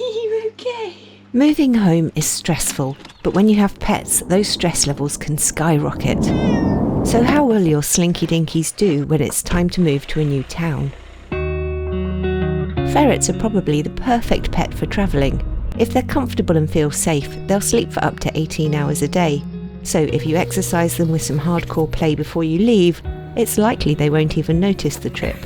You okay? Moving home is stressful, but when you have pets, those stress levels can skyrocket. So how will your slinky dinkies do when it's time to move to a new town? Ferrets are probably the perfect pet for travelling. If they're comfortable and feel safe, they'll sleep for up to 18 hours a day. So if you exercise them with some hardcore play before you leave, it's likely they won't even notice the trip.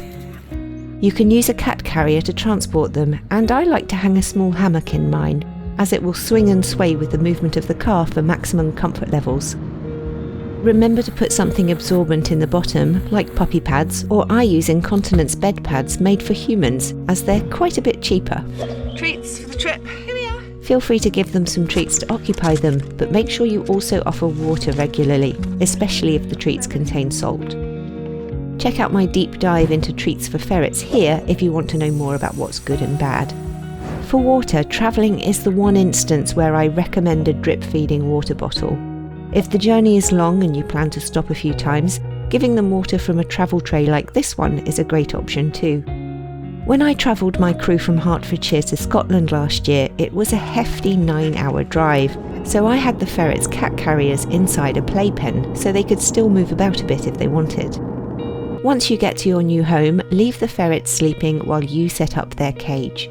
You can use a cat carrier to transport them, and I like to hang a small hammock in mine, as it will swing and sway with the movement of the car for maximum comfort levels. Remember to put something absorbent in the bottom, like puppy pads, or I use incontinence bed pads made for humans, as they're quite a bit cheaper. Treats for the trip. Here we are. Feel free to give them some treats to occupy them, but make sure you also offer water regularly, especially if the treats contain salt. Check out my deep dive into treats for ferrets here if you want to know more about what's good and bad. For water, travelling is the one instance where I recommend a drip feeding water bottle. If the journey is long and you plan to stop a few times, giving them water from a travel tray like this one is a great option too. When I travelled my crew from Hertfordshire to Scotland last year, it was a hefty 9-hour drive, so I had the ferrets' cat carriers inside a playpen so they could still move about a bit if they wanted. Once you get to your new home, leave the ferrets sleeping while you set up their cage.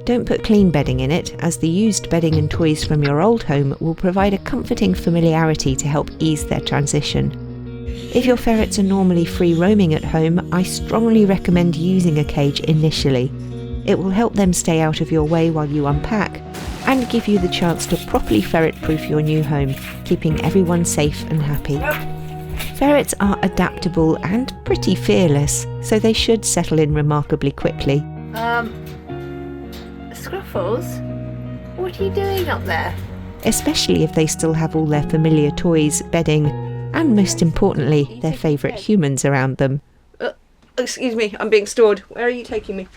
Don't put clean bedding in it, as the used bedding and toys from your old home will provide a comforting familiarity to help ease their transition. If your ferrets are normally free roaming at home, I strongly recommend using a cage initially. It will help them stay out of your way while you unpack, and give you the chance to properly ferret-proof your new home, keeping everyone safe and happy. Ferrets are adaptable and pretty fearless, so they should settle in remarkably quickly. Scruffles? What are you doing up there? Especially if they still have all their familiar toys, bedding, and most importantly, their favourite humans around them. Excuse me, I'm being stored. Where are you taking me?